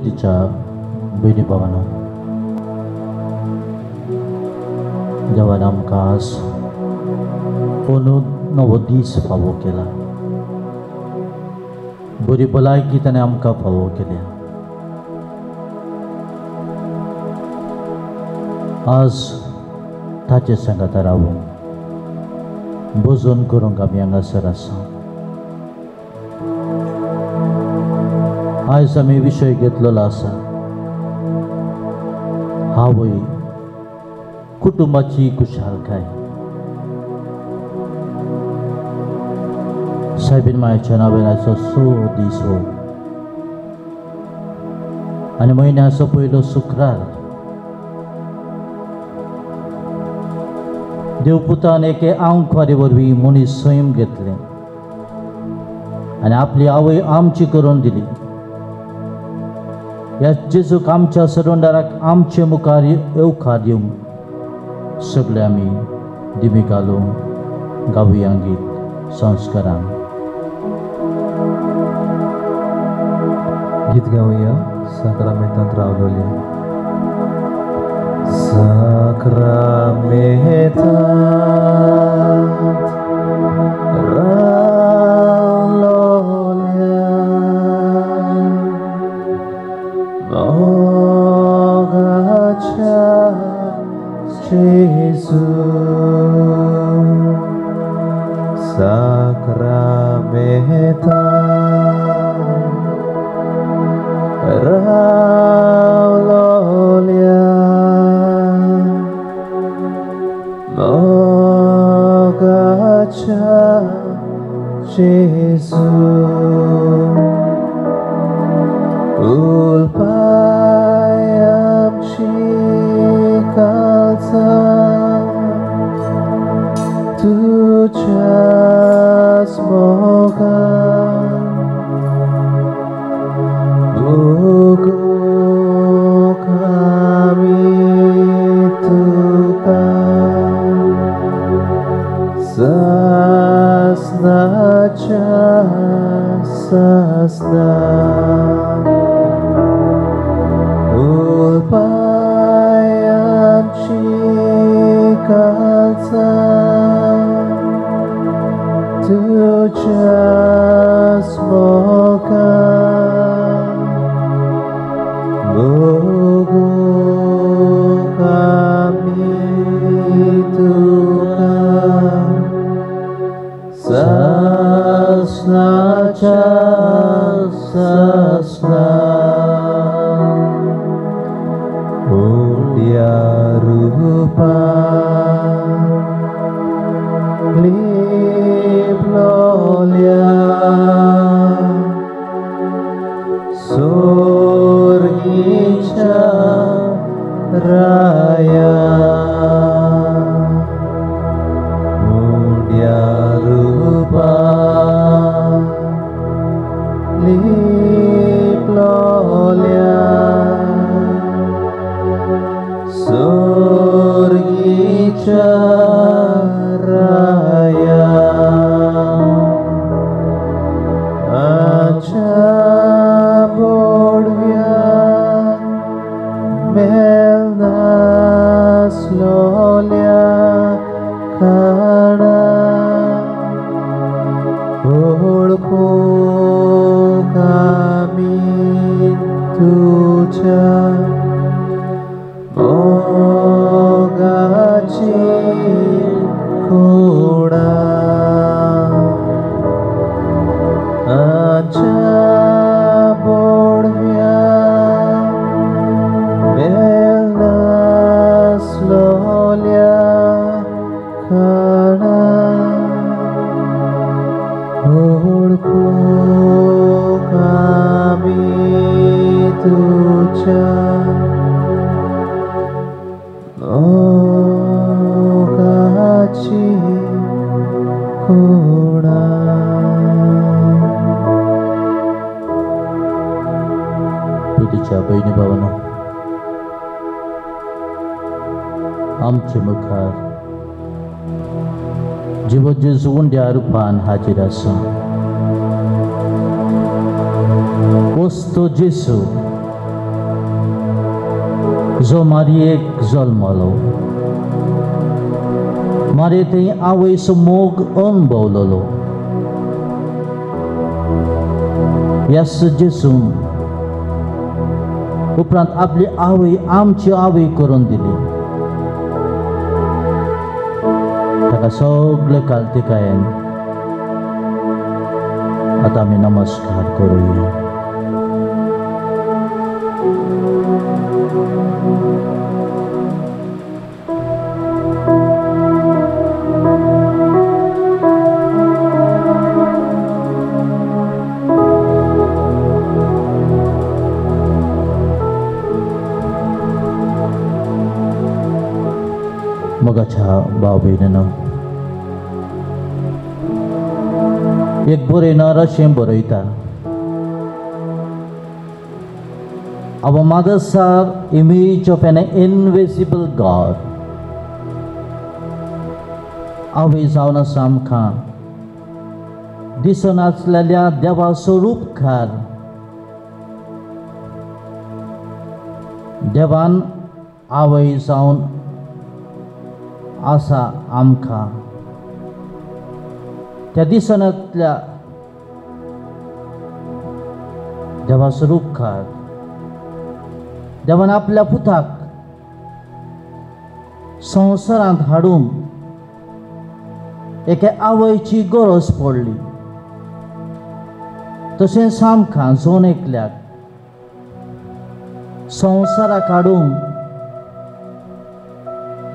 पृथ्वीच्या बहिणी भावांनो, देवान आमकां आज अंदू नवो दीस फावो केला. बरी भलायकी ताणें आमकां फावो केल्या. आज ताचे सांगात रावून भोजन करूंक आमी हांगासर आसा. आयज आमी विशय घेतलेलो आसा हावय कुटुंबाची खुशालकाय. सायबीन मायेच्या नांवान आयचो दीस हो आनी म्हयन्याचो पयलो शुक्रार देवपुतान एके आंखवारी वरवीं मनीस सैम घेतलें आनी आपली आवय आमची करून दिली. ह्या जेजूक आमच्या सरवंडाराक आमचे मुखार येवकार दिवंक सगळे आमी दिमी घालून गावया गीत संस्कारान. गीत गावया साक्रामेंतांत रावलोले. साक्रामेंतांत रावलोल्या मोगाच्या जेजू. साक्रामेंतांत रावलोल्या मोगाच्या जेजू. उलपाय आमची काळजां तुज्याच मोगान भोगूंक आमी तुका सासणाच्या सासणा. उलपाय आमची काळजां तुज्याच मोगान भोगूंक आमी तुका सासणाच्या सासणा. ओल्या रुपान लिपलोल्या सोर्गीच्या राया. ओल्या रुपान लिपलोल्या सोर्गीच्या राया. आमच्या बोडव्या मेलनासलोल्या खाणा ओळखूंक आमी तुज्या मोगाची खुणा. आमच्या बोडव्या मेलनासलोल्या खाणा ओळखूंक आमी तुज्या मोगाची खुणा. पृथ्वीच्या बहिणी भावांनो, आमचे मुखार जिवो जेजू उंड्या रुपान हाजीर आसा. वस्तो जेजू जो Mariek zolmalo. Maritei away sumog on bololo. Yas Jesun. उपरांत आपली आवय आमची आवय करून दिली. ताका सगळे कालतिकायेन आता आमी नमस्कार करूया. मोगाच्या भाव भयणीनो, एक बरयणार अशें बरयता. Our mothers are image of an invisible God. आवय जावन आसा आमकां दिसून आसलेल्या देवा स्वरूपकार. देवान आवय जावन आसा आमकां त्या दिसनांतल्या देवा स्वरूपकार. देवान आपल्या पुताक संवसारांत हाडून एके आवयची गरज पडली. तशेंच आमकां जोन एकल्याक संवसाराक हाडून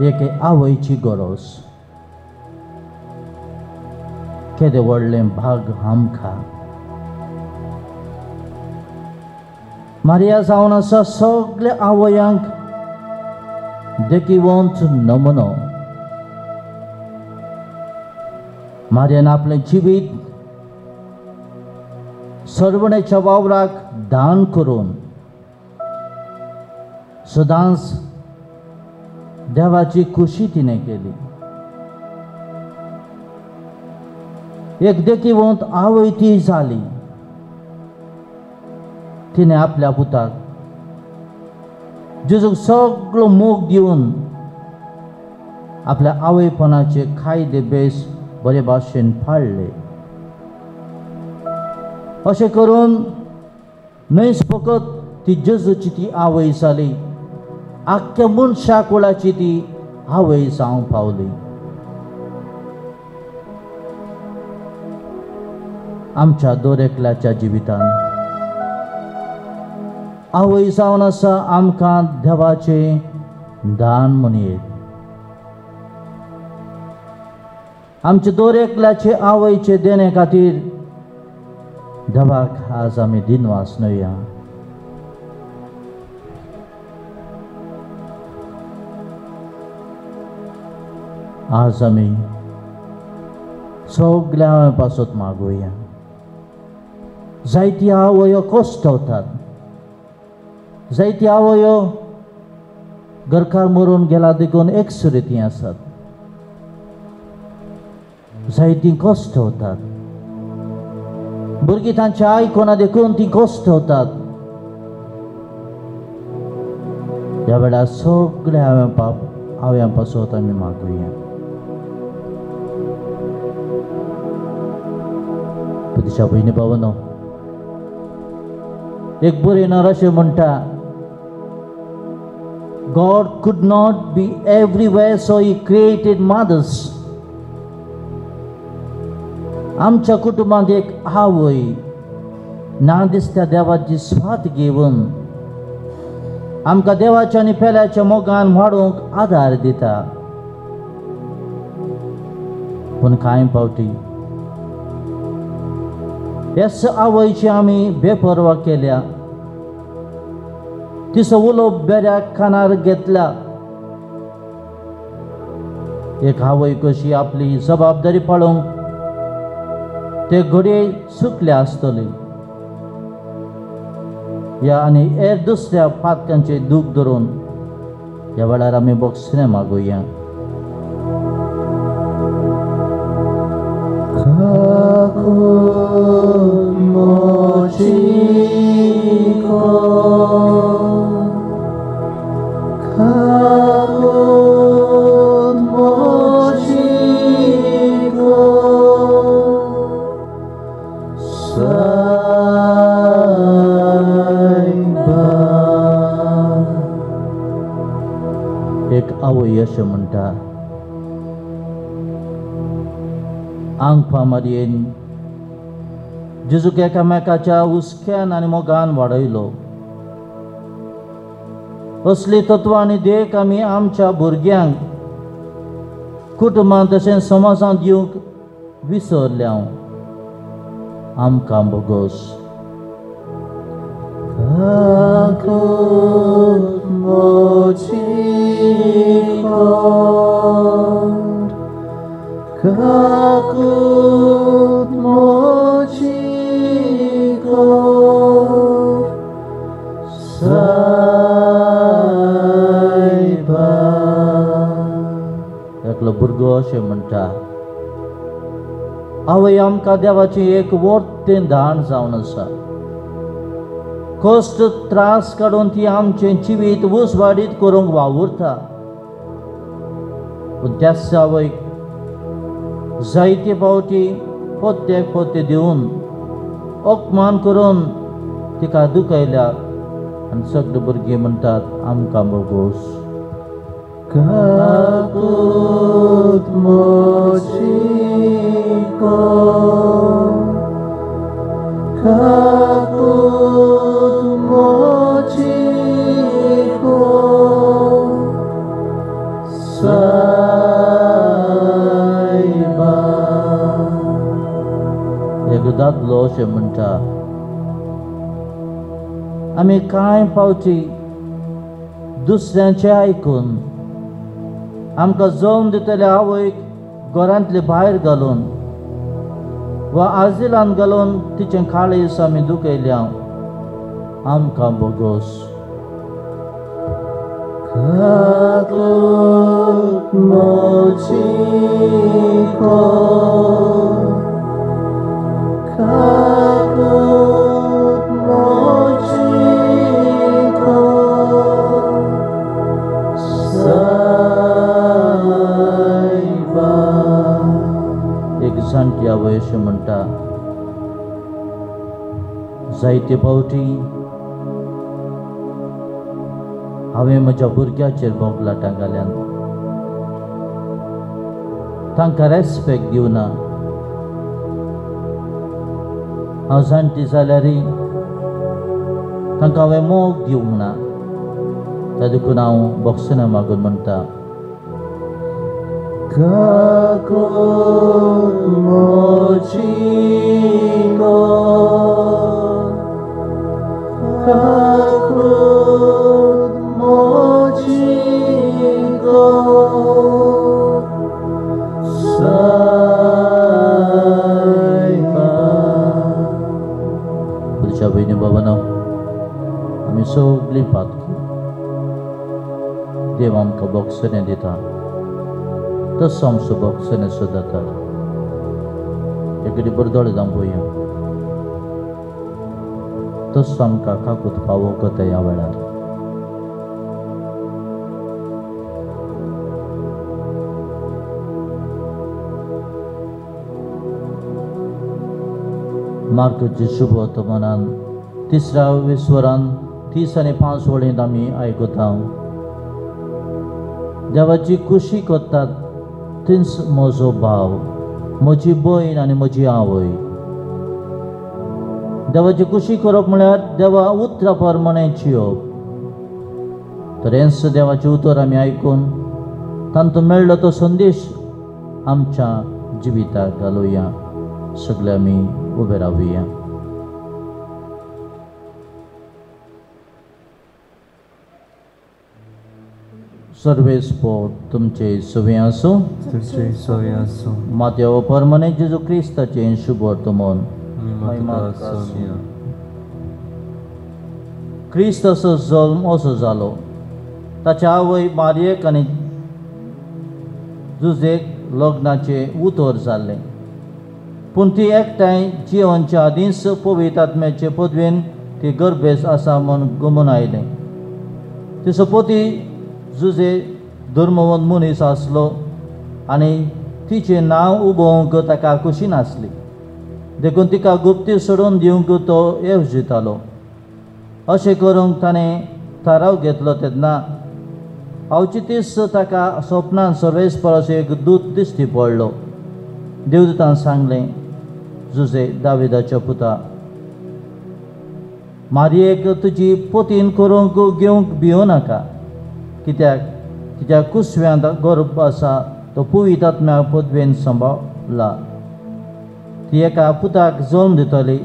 एके आवयची गरज. केदें व्हडलें भाग आमकां. मारिया जावन आसा सगळ्या आवयांक देखीवंत नमुनो. मारियान आपलें जिवीत सरवणेच्या वावराक दान करून सदांच देवाची खुशी तिणें केली. एक देखीवंत आवय ती जाली. तिणें आपल्या पुताक जेजूक सगळो मोग दिवन आपल्या आवयपणाचे कायदे बेस बरे भाशेन पाळले. अशें करून न्हयच फकत ती जेजूची ती आवय जाली, आख्ख्या मनशा कुळाची ती आवय जावंक पावली. आमच्या दर एकल्याच्या जिवितान आवय जावन आसा आमकां देवाचें दान म्हणयेत. आमचे दर एकल्याचे आवयचे देणे खातीर देवाक आज आमी दिनवास न्हया. आज आमी सगळ्या आवय पासत मागुया. जायती आवयो कश्टवतात. जायती आवयो घरकार मरून गेला देखून एकसुरती आसात. जायती कश्टवतात. भुरगीं तांच्या आयकना देखून ती कश्टवतात. ह्या वेळार सगळ्या आवयां पासत आमी मागुया. दिशा भयणी भावांनो, एक बरयणार अशें म्हणटा, God could not be everywhere, so he created mothers. आमच्या कुटुंबात एक आवय ना दिसत्या देवाची स्वात घेवन आमकां देवाच्या आनी पेल्याच्या मोगान वाडूंक आदार दिता. पूण कांय फावटी ह्याच आवयची आमी बेपरवा केल्या. तिचो उलोवप बऱ्या कानार घेतल्या. एक आवय कशी आपली जबाबदारी पाळोवंक ते घडये चुकले आसतली. ह्या आनी हेर दुसऱ्या पातकांचे दूख धरून ह्या वेळार आमी बोगसणे मागुया. सायबा एक आवय अशें म्हणटा आंगपा मारयेन जेजूक एकामेकाच्या हुस्क्यान आनी मोगान वाडयलो. असली तत्वां आनी देख आमी आमच्या भुरग्यांक कुटुंबांत तशेंच समाजांत दिवंक विसरल्या. आमकां बोगोस. काकूत मोची कोंड, काकूत मोची कोंड, सायबा एकलो भुरगो अशें म्हणटा आवय आमकां देवाची एक वर्तें धाण जावन आसा. कश्ट त्रास काडून ती आमचें जिवीत उसवाडीत करूंक वावुरता. पूण त्याच आवयक जायते फावटी पोत्याक पोते दिवन अपमान करून तिका दुखयल्या आनी सगळे भुरगीं म्हणटात आमकां बोगोस. काकूत मोची कोंड, काकूत मोची कोंड, सायबा एक दादलो अशें म्हणटा आमी कांय फावटी दुसऱ्यांचें आयकून आमकां जळोवन दितल्या आवयक घरांतले भायर घालून वा आजिलान घालून तिचें काळीस आमी दुखयल्या. आमकां बोगोस. काकूत मोची कोंड, काकूत मोची कोंड, सायबा एक जाणटी आवय अशें म्हणटा जायते फावटी हांवें म्हज्या भुरग्याचेर बोगलाटां घाल्यात. तांकां रेस्पेक्ट दिवना. हांव जाणटी जाल्यारय तांकां हांवें मोग दिवंक ना. त्या देखून हांव बोगसना मागून म्हणटा काकूत मोची कोंड, काकूत मोची कोंड, सायबा पुरुषा भयणी बाबांनो आमी सगळीं पातकी देव आमकां बोगसणें दिता. तसो आमचो बोगसणें सुद्दां जाता. एकडी बरदोळे जावंक पळोवया. तसो आमकां काकूत फावो करता ह्या वेळार. मार्कचे शुभ वर्तमानान 3ऱ्या विस्वरान 30 आनी 5 वळींत आमी आयकता देवाची कुशी करतात थिंच म्हजो भाव, म्हजी भयण आनी म्हजी आवय. देवाची कुशी करप म्हळ्यार देवा उतरा प्रमाणे जियोप. तर हेंच देवाचें उतर आमी आयकून तांतून मेळ्ळो तो संदेश आमच्या जिविताक घालुया. सगळे आमी उबे रावुया. सर्वेस्पोट तुमचे सुवे आसूं. तुमचे सोय आसूं. मातयेव परमने जेजू क्रिस्ताचें शुभ वर्तमान. क्रिस्त असो जल्म असो जालो. ताच्या आवय मारयेक आनी जुजेक लग्नाचें उतर जाल्लें. पूण ती एकठांय जिवनच्या आदींच पवित्र आत्म्याचे पदवेन ती गर्भेस आसा म्हूण गमून आयलें. तिचो पती जुजे धर्मवंत मनीस आसलो आनी तिचें नांव उबोवंक ताका खुशी नासली. देखून तिका गुप्ती सोडून दिवंक तो येवजितालो. अशें करूंक ताणें थाराव घेतलो तेन्ना अवचितीस ताका स्वप्नान सर्वेस्पराचो एक दूत दिश्टी पडलो. देवदूतान सांगलें, जुजे दाविदाच्या पुता, मारयेक तुजी पोतीन करूंक घेवंक भियो नाका, कित्याक तिच्या कुसव्यांत गर्भ आसा तो पवित आत्म्या पदवेन सांबाळला. ती एका पुताक जल्म दितली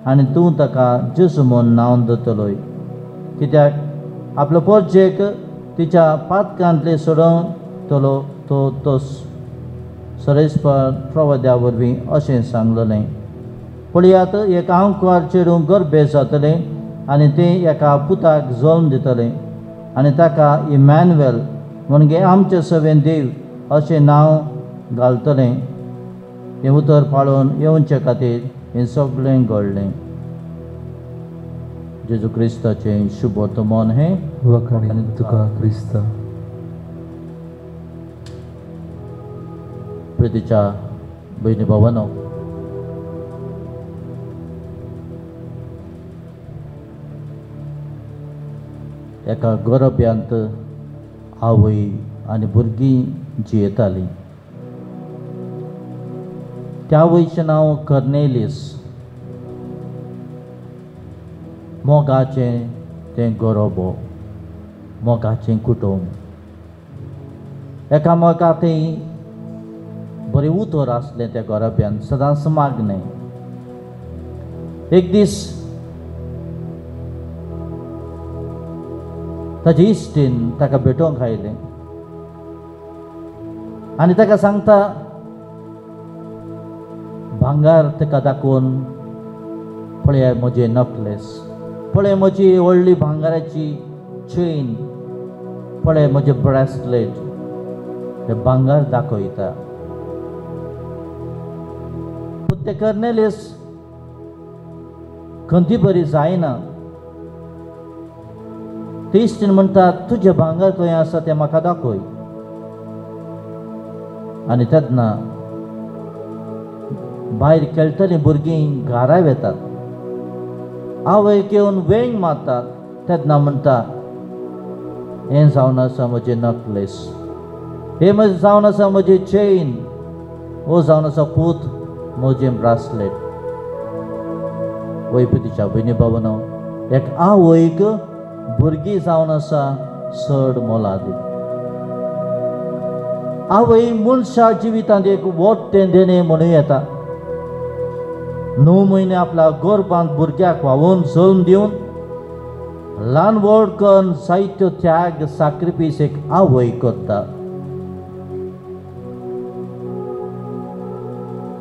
आनी तूं ताका जेजू म्हूण नांव दवरतलोय, कित्याक आपल्या पोरचेक तिच्या पातकांतले सोडवतलो तो सर्वेस्पर प्रवाद्या वरवीं अशें सांगलेलें. पळयात, एका आंकवार चेडूं गर्भे जातलें आनी तें एका पुताक जल्म दितलें आनी ताका इमॅन्युएल म्हणजे आमचे सवेन देव अशें नांव घालतलें. हें उतर पाळून येवचे खातीर हें सगळें घडलें. जेजू क्रिस्ताचें शुभ वर्तमान हें वखाणी तुका क्रिस्ता. प्रितीच्या भयणी भावांनो, एका गरोब्यांत आवय आनी भुरगीं जियेतालीं. त्या आवयचें नांव कर्नेलियस. मोगाचें तें गरोबो, मोगाचें कुटुंब. एकामेकांतय बरें उतर आसलें त्या गरोब्यान, सदांच मागणें. एक दीस ताचे इश्टीन ताका भेटोवंक आयलें आनी ताका सांगता, भांगार ताका दाखोवन, पळय म्हजें नकलेस, पळय म्हजी व्हडली भांगाराची चेन, पळय म्हजें ब्रेसलेट. तें भांगार दाखयता. पूण तें कर्नेलियस खंयची बरी जायना. ते इश्टीन म्हणटा, तुजें भांगर खंय आसा तें म्हाका दाखय. आनी तेन्ना भायर खेळटलीं भुरगीं घारा येतात. आवयक येवन वेंग मारतात. तेन्ना म्हणटा, हें जावन आसा म्हजें नकलेस, हें जावन आसा म्हजें चेन, हो जावन आसा पूत म्हजें ब्रासलेट. वैपतीच्या भयणी भावांनो, एक आवयक भुरगीं जावन आसा चड मोलादीक. आवय मनशा जिवितांत एक व्हडलें देणें म्हणून येता. 9 म्हयने आपल्या गर्भांत भुरग्याक व्हांवोवन जल्म दिवन ल्हान व्हड करून जायत्यो त्याग साक्रिफीस एक आवय करता.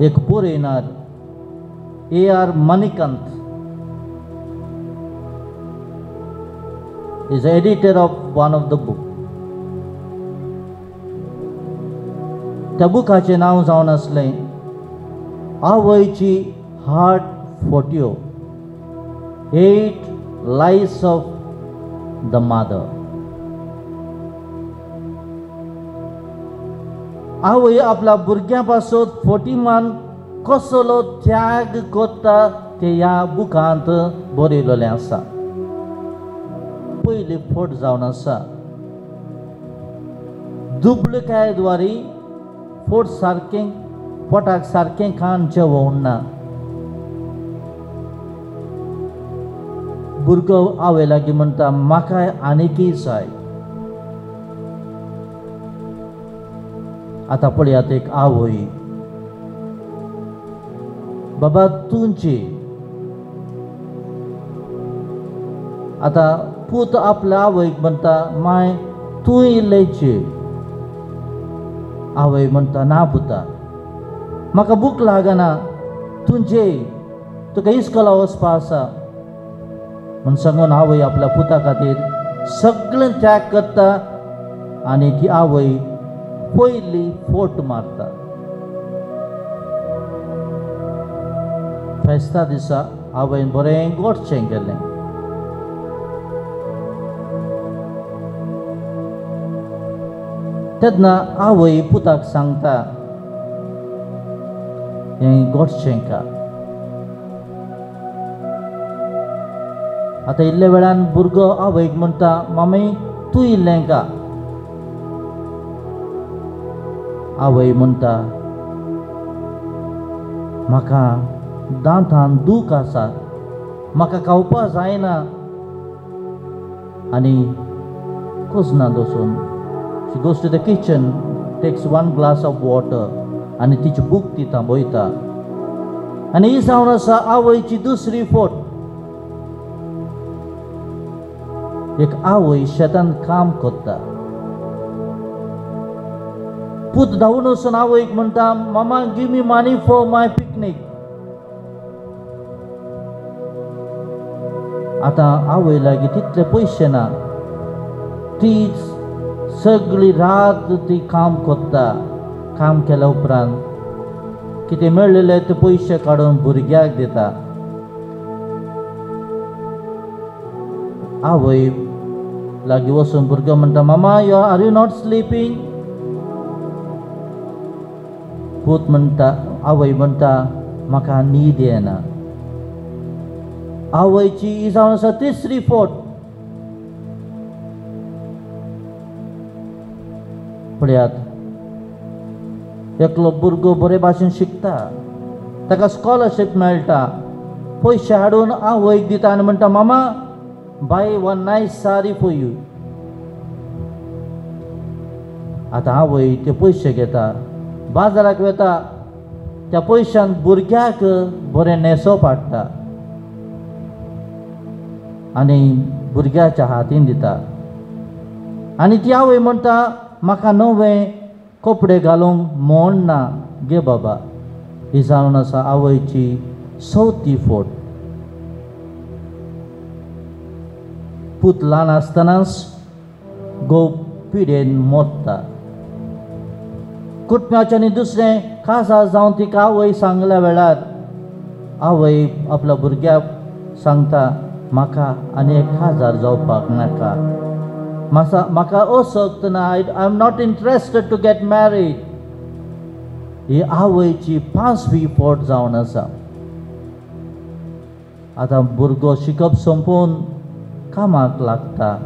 एक बरयणार A.R. Manikant is the editor of one of the book. त्या बुकाचें नांव जावन आसलें आवयची heart फोट्यो, 8 Lies of the Mother. आवय आपल्या भुरग्यां पासून फोटिमान कसलो त्याग करता ते ह्या बुकांत बरयलेलें आसा. पयली फोट जावन आसा दुबळकायद्वारी फोट सारकें पोटाक सारकें खाण जेवण ना. भुरगो आवय लागीं म्हणटा, म्हाका आनीकय जाय. आतां पळयात, एक आवय, बाबा तुमची. आतां पूत आपल्या आवयक म्हणटा, माय तूं इल्लेची. आवय म्हणटा, ना पुता, म्हाका भूक लागना, तूं जेय, तुका इस्कोला वचपा आसा. म्हूण सांगून आवय आपल्या पुता खातीर सगळें त्याग करता आनी ती आवय पयली फोट मारता. फेस्ता दिसा आवयन बरें गोडशें केलें. तेन्ना आवय पुताक सांगता, हें गोडशें खा. आतां इल्ल्या वेळान भुरगो आवयक म्हणटा मामी तूं इल्लें का. आवय म्हणटा म्हाका दांतान दूख आसा, म्हाका खावपा जायना. आनी कुजनात वचून she goes to the kitchen, takes 1 glass of water आनी तिची भूक ती थांबयता. आनी ही जावन आसा आवयची दुसरी फोट. एक आवय शेतान काम करता. पूत धांवून वचून आवयक म्हणटा मामा give me money for my picnic. आतां आवय लागीं तितले पयशे ना. ती सगळी रात ती काम करता. काम केल्या उपरांत कितें मेळ्ळेले ते पयशे काडून भुरग्याक दिता. आवय लागीं वचून भुरगो म्हणटा मामा आर यू नॉट स्लीपिंग. पूत म्हणटा आवय म्हणटा म्हाका न्हीद येना. आवयची ही जावन आसा तिसरी फोट. पळयात, एकलो भुरगो बरे भाशेन शिकता, ताका स्कॉलरशीप मेळटा, पयशे हाडून आवयक दिता आनी म्हणटा मामा बाय वन नायस सारी फॉर यू. आतां आवय ते पयशे घेता, बाजाराक वता, त्या पयशान भुरग्याक बरें न्हेसोवप हाडटा आनी भुरग्याच्या हातीन दिता. आनी ती आवय म्हणटा म्हाका नवे कपडे घालूंक म्हण ना, गे बाबा. ही जावन आसा आवयची चवथी फोट. पूत ल्हान आसतनाच घोव पिडेन मरता. कुटुंबाचें आनी दुसरें काजार जावन तिका आवय सांगल्या वेळार आवय आपल्या भुरग्याक सांगता म्हाका आनी एक काजार जावपाक नाका. म्हाका असक्त ना. I am not interested to get married. ही आवयची 5वी फोट जावन आसा. आतां भुरगो शिकप संपोवन कामाक लागता.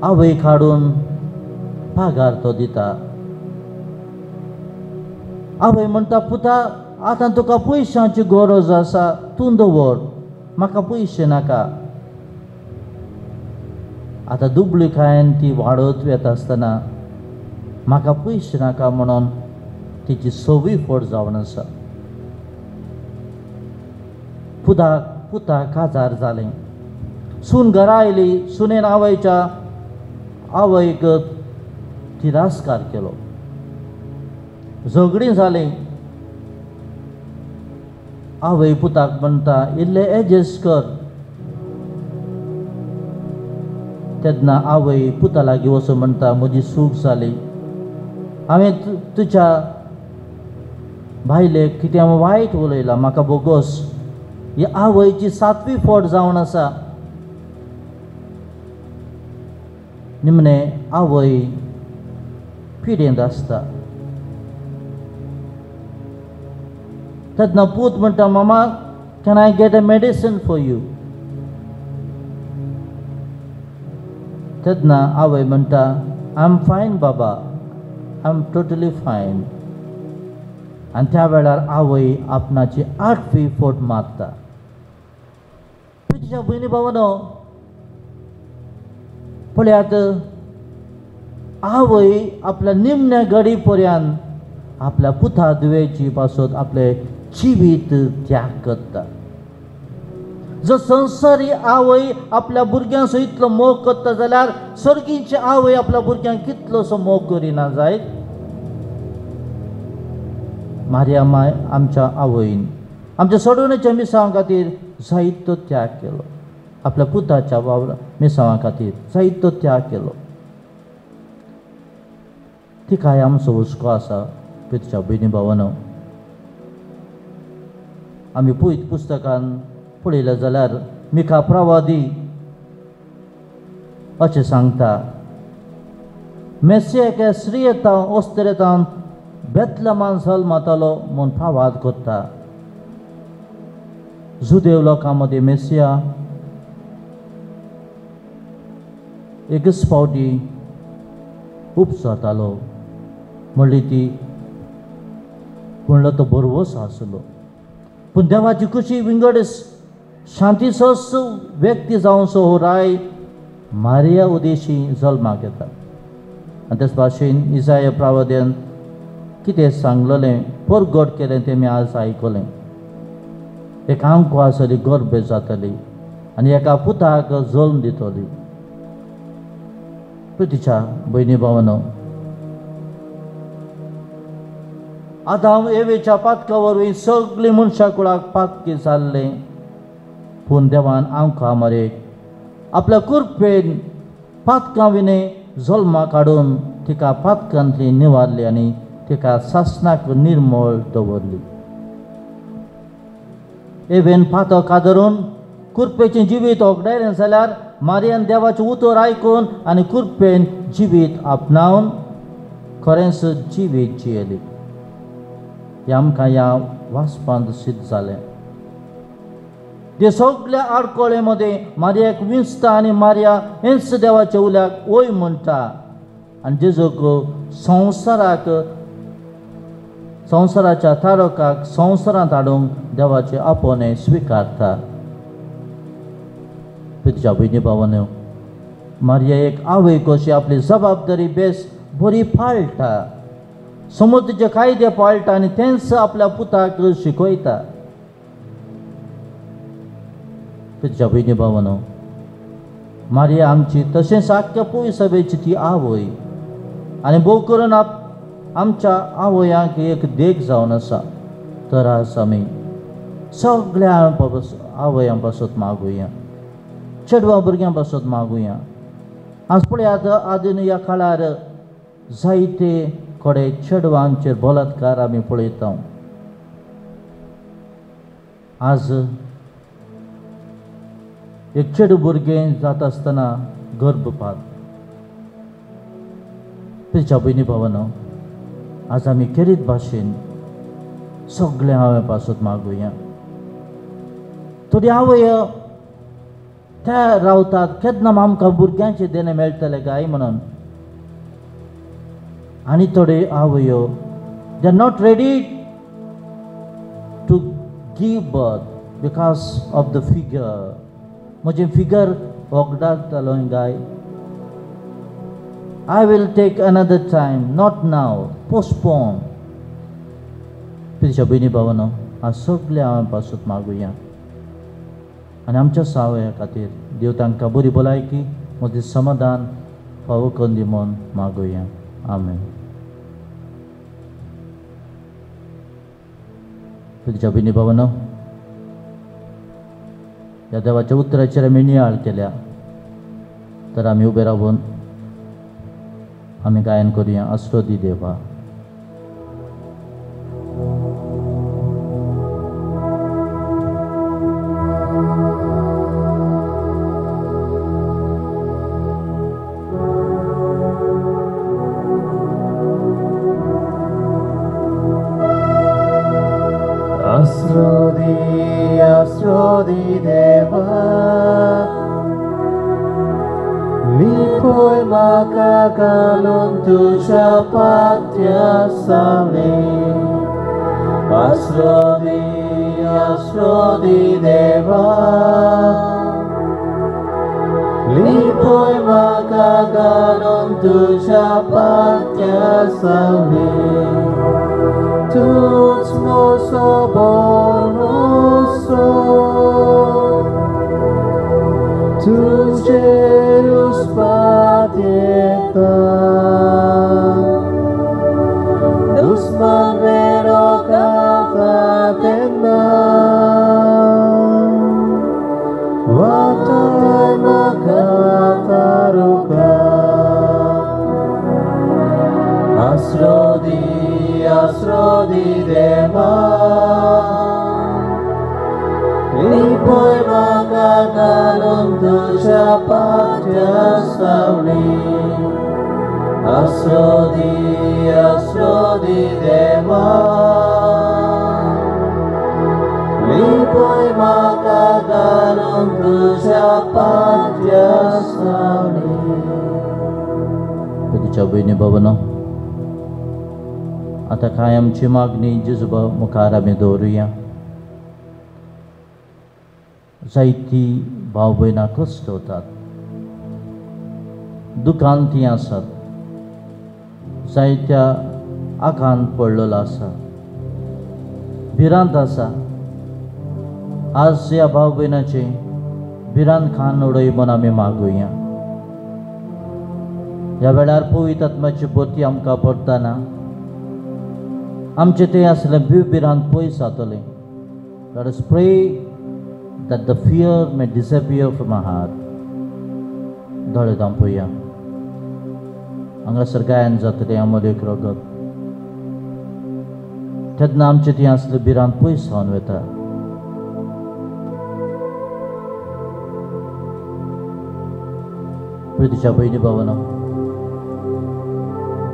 आवयक हाडून पागार तो दिता. आवय म्हणटा पुता आतां तुका पयशांची गरज आसा, तूं दवर, म्हाका पयशे नाका. आतां दुबळीकायेन ती वाडत वता आसतना म्हाका पयशे नाका म्हणून तिची 6वी फोट जावन आसा. पुताक काजार जालें. सून घरा आयली. सुनेन आवयक तिरस्कार केलो. झगडीं जालीं. आवय पुताक म्हणटा इल्लें एडजस्ट कर. तेन्ना आवय पुता लागीं वचून म्हणटा म्हजी चूक जाली. हांवें तुज्या भायलेक कितें वायट उलयलां, म्हाका बोगोस. ही आवयची 7वी फोट जावन आसा. निमणें आवय पिडेंत आसता. तेन्ना पूत म्हणटा मामा can I get a medicine for you. तेन्ना आवय म्हणटा आय एम फायन बाबा, आय एम टोटली फायन. आनी त्या वेळार आवय आपणाची 8वी फोट मारता. तुज्या भयणी भावानो पळयात, आवय आपल्या निमण्या घडी पर्यंत आपल्या पुता दुयेची पासून आपले जिवीत त्याग करता. जर संवसारी आवय आपल्या भुरग्यांचो इतलो मोग करता जाल्यार सर्गीची आवय आपल्या भुरग्यांक कितलोसो मोग करिना जायत. मारियाम आमच्या आवयन आमच्या सोडवणेच्या मिसावां खातीर जायतो त्याग केलो. आपल्या पुताच्या मिसावां खातीर जायतो त्याग केलो. ती काय आमचो हुस्को आसा पितच्या भयणी भावानो. आमी पयत पुस्तकान पळयलें जाल्यार मिका प्रवादी अशें सांगता मेसियाक श्रीयतां ओस्तरेतां बेतलमान जल्मतालो म्हूण फावाद करता. जुदेव लोकांमध्ये मेसिया एकच फावटी उपसतालो म्हणली ती म्हणलो तो बरोवस आसलो. पूण देवाची खुशी विंगड शांतीचोच व्यक्ती जावचो हो राय मारिया उदेशी जल्माक येता. आनी तेच भाशेन इसाया प्रावद्यान कितें सांगलेलें परगट केलें तें आमी आज आयकलें. एक आंको आसली गर्भ जातली आनी एका पुताक जल्म दितली. प्रितीच्या भयणी भावांनो, आदाम एवेच्या पातका वरवीं सगळीं मनशां कुळाक पातकी जाल्लें. पूण देवान आमकां आमारेक आपल्या कुरपेन पातकां विने जल्मा काडून तिका पातकांतली निवारली आनी तिका सासणाक निर्मळ दवरली. एवेन पातक आदरून कुरपेचें जिवीत ओगडायलें जाल्यार मारियान देवाचें उतर आयकून आनी कुरपेन जिवीत आपणावन खरेंच जिवीत जियेली. हें आमकां ह्या वाचपांत सिद्ध जालें. ते सगळ्या आडकोळे मदें मारियाक विंचता आनी मारिया हेंच देवाच्या उल्याक वय म्हणटा आनी जेजूक संवसाराच्या तारकाक संवसारांत हाडूंक देवाचें आपोवणें स्विकारता. तुज्या भयणी भावांनो, मारिया एक आवय कशी आपली जबाबदारी बेस बरी पाळटा, समुद्राचे कायदे पाळटा आनी तेंच आपल्या पुताक शिकयता. तुज्या भयणी भावांनो, मारिया आमची तशेंच आख्ख्या पुय सभेची ती आवय आनी भोव करून आमच्या आवयांक एक देख जावन आसा. तर आज आमी सगळ्या आवयां पासत मागुया, चेडवां भुरग्यां पासत मागुया. आज पळयात आदीन ह्या काळार जायते कडे चेडवांचेर बलात्कार आमी पळयता. आज एक चेडूं भुरगें जाता आसतना गर्भपात. तुज्या भयणी भावांनो, आज आमी केरीत भाशेन सगळ्या आवय पासत मागुया. थोडी आवय त्या रावतात केन्ना आमकां भुरग्यांचें देणें मेळटलें काय म्हणून, आनी थोडे आवयो they are not ready to give birth because of the figure. म्हजें फिगर वगडायतलो गाय. I will take another time, not now, postpone. तुज्या भयणी भावांनो, आज सगळ्या आवय पासत मागुया आनी आमच्या सावया खातीर देव तांकां बरी भलायकी मदीं समाधान फावो करून दी म्हूण मागुया. आमेन. तुज्या भयणी भावांनो, ह्या देवाच्या उतराचेर आमी नियाळ केल्या. तर आमी उबे रावून आमी गायन करुया. आसरो दी देवा. आसरो दी देवा, लिपोय म्हाका घालून तुज्या पात्यासावली. आसरो दी देवा, लिपोय म्हाका घालून तुज्या पात्यासावली. तूच मोसो बोरोसो, तुझेर उस्पात येता. दुस्मान वेरो खाता तेन्ना वाटाय म्हाका तारुका. आसरो दी देवा, लिपोय म्हाका घालून तुज्या पात्यासावली. Asrodi Deva Lipoy makagalong tuja padyasani. Pwede ni Bhavana. आता काय आमची मागणी जिजोबा मुखार आमी दवरुया. जायती भाव भयणां कश्ट होतात, दुखांती आसात, जायत्या आकांत पडलेलो आसा, भिरांत आसा. आज ह्या भाव भयणाचे भिरांत खान उडय म्हूण आमी मागुया. ह्या वेळार पवित्र आत्म्याची बोटी आमकां पडटना आमचे ते असले भिरांत पयस जातले. Let us pray that the fear may disappear from our heart. दोळे धांपया. हांगासर गायन जातलें आमोल एक रगत. तेन्ना आमचे ते असले भिरांत पयस जावन वता. प्रितीच्या भयणी भावांनो,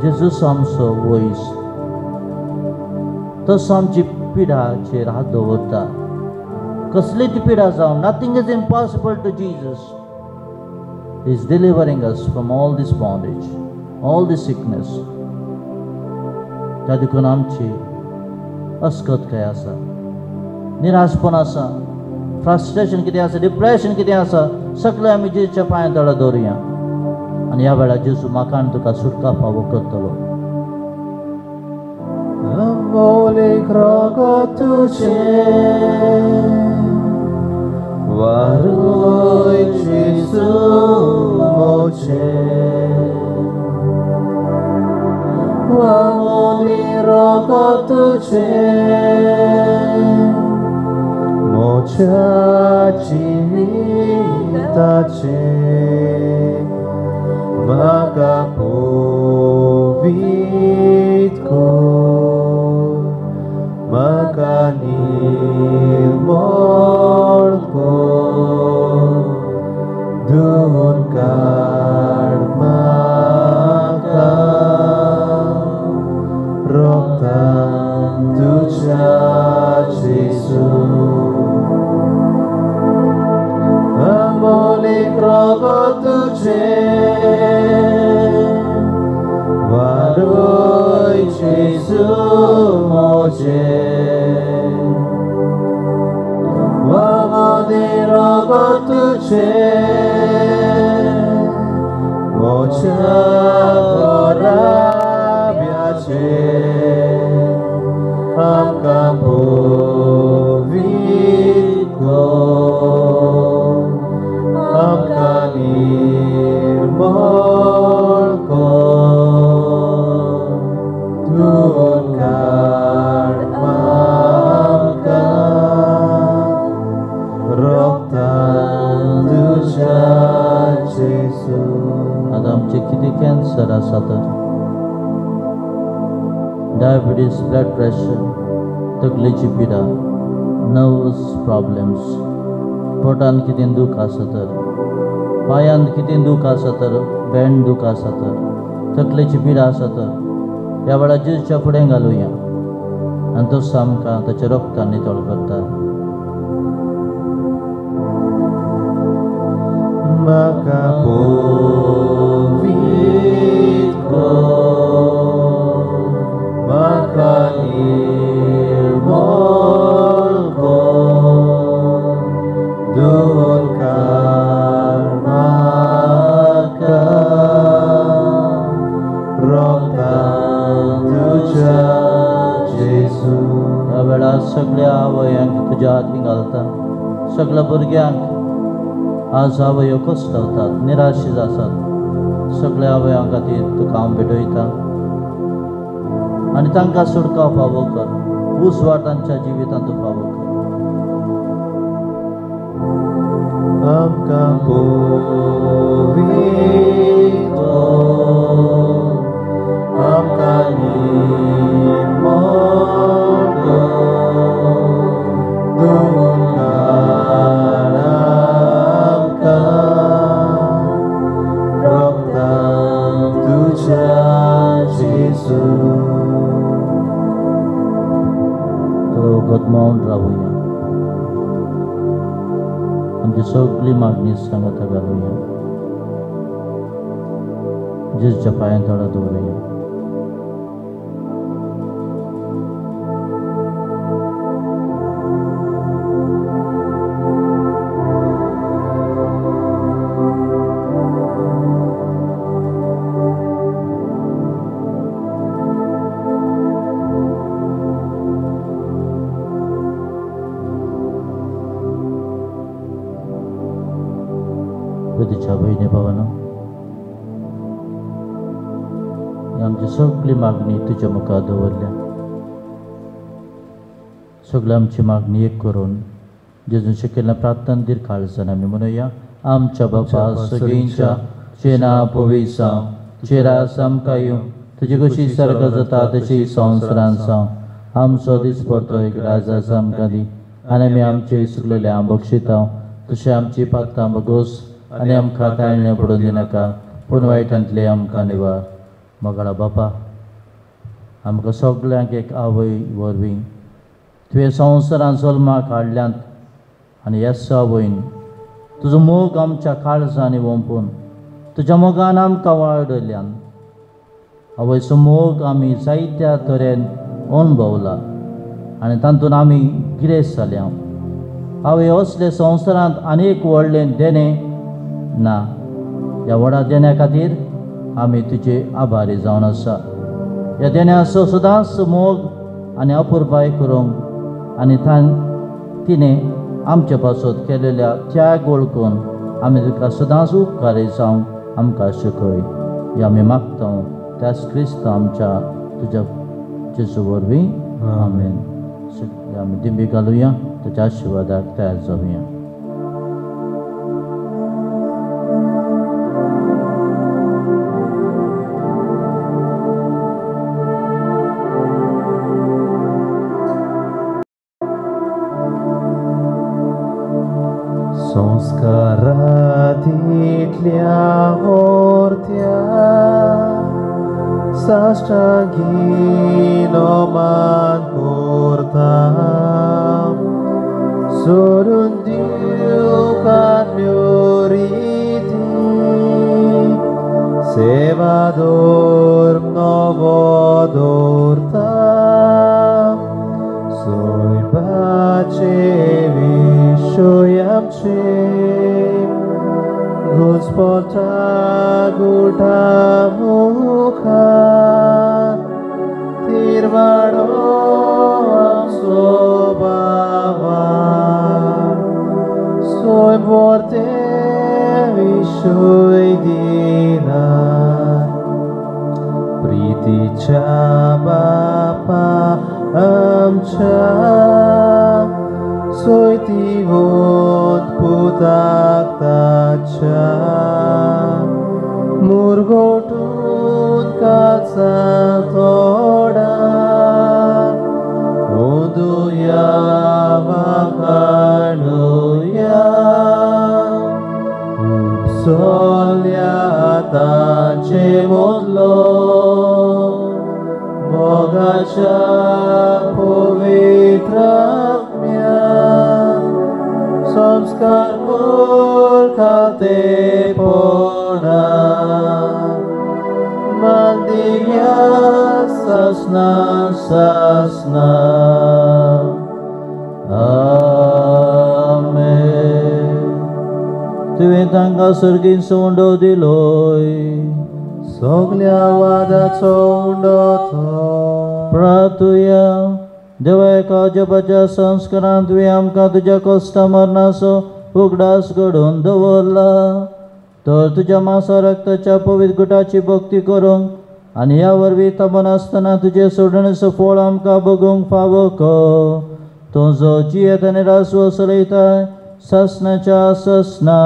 जेजूस आमचो वयस तसो आमची पिडाचेर हात दवरता. कसली ती पिडा जावं, nothing is impossible to Jesus. He is delivering us from all this bondage, all this sickness. त्या देखून आमची अस्कत काय आसा, निराशपण आसा, फ्रस्ट्रेशन कितें आसा, डिप्रेशन कितें आसा, सगळें आमी जेजूच्या पांया तळा दवरुया. आनी ह्या वेळार जेजू म्हाका आनी तुका सुटका फावो करतलो. Amole krogo tuce Varoi Jesu moce Amole krogo tuce Mocia civitace Maga povitko Makanil morko Dun karmaka Roktan tuja Jesu Amolik rogo tuje Varoi Jesu moce Vamode rogo tuce Mocia porabiace Amka povitko Amka nirmolko Dun karmaka Roktan tuja Jesu. आता आमचे किती cancer आसा तर, diabetes, blood pressure, तकलेची पिडा, nervous problems, पोटान कितें दूख आसा तर, पायांत कितें दूख आसा तर, बँड दूख आसा तर, तकलेची पिडा आसा तर, ह्या वेळार जेजूच्या फुडें घालुया आनी तो आमकां ताच्या रक्तान नितळ करता. Maka povitko Maka nirmolko Dun karmaka Roktan tuja Jesu. ह्या वेळार सगळ्या आवयांक तुज्या हातीन घालता. सगळ्या भुरग्यांक आज आवयो कश्ट जातात, निराशीत आसात, सगळ्या आवयां खातीर तुका हांव भेटयता आनी तांकां सुटका फावो कर. उजवाड तांच्या जिवितांत तूं फावो कर. Amka povitko Amka nirmolko Dun karmaka Roktan tuja दोघत मौन राहूया. आमची सगळी मागणी सांगत घालूया. जिसच्या पायां थोडा दवरूया. बहिणी भावांनो, आमची सगळी मागणी तुझ्या मुखार दवरल्या. सगळी आमची मागणी एक करून जेजून शिकयल्ल्या प्रार्थना दीर्घकाळसान आमी म्हणुया. आमच्या बापा सगळींच्या शेना पविसा चेरा आमकां येवं, तुजी कशी सर्ग जाता तशी संवसारांत जावं. आमचो दिसपडटो एक राजा आमकां दी, आनी आमी आमचे विसरलेले बक्षिता. तशें आमची पात्रां बगोस आनी आमकां ताळणे पडून दिनाका, पूण वायटांतले आमकां निवार. मोगाळा बापा, आमकां सगळ्यांक एक आवय वरवीं तुवें संवसारांत जल्माक हाडल्यांत आनी ह्या आवयन तुजो मोग आमच्या काळजांनी ओंपून तुज्या मोगान आमकां वाडयल्यान. आवयचो मोग आमी जायत्या तरेन अणभवला आनी तातूंत आमी गिरेस्त जाल्या. आवय, असले संवसारांत आनीक व्हडलें देणें ना. ह्या व्हडा देण्या खातीर आमी तुजे आभारी जावन आसा. ह्या देण्याचो सदांच मोग आनी अपुरबाय करूंक आनी तिणें आमचे पासत केलेल्या त्याग वळखून आमी तुका सदांच उपकारी जावंक आमकां शिकय. हे आमी मागता त्याच क्रिस्त आमच्या तुज्या जेजू वरवीं. आमेन. आमी दिंबी घालुया, तुज्या आशिर्वादाक तयार जावया. संस्कारांतल्या व्हरत्या साश्टांगीनो मान करता, सोडून दिवकां म्युरिती सेवा धर्म नवो दवरता. सोयबाचे विशय आमचे Gospoda guta mukhar tirvado amsobava soy porte vishoy dina priticha bapa amcha soy tivot putak tacha murgotun kaca toda uduya vakanuya upsolya tace modlo bogacha povitratmya संस्कार खाते पोना मंदिया ससना ससना आमेन. तुवें तांकां सर्गीन सोंडो दिलोय, सगल्या वादाचो उंडो तो प्रार्थुया. देवा, एका जपाच्या संस्कारांत तुवें आमकां तुज्या कश्टा मरणाचो उगडास घडोवन दवरला. तर तुज्या मांसा रक्ताच्या पवित्र गुटाची भक्ती करूंक आनी ह्या वरवीं ताबन आसतना तुजें सोडणेचो फळ आमकां भोगूंक फावो कर. तो जो जियेत आनी रासवो चलयताय ससनाच्या ससना.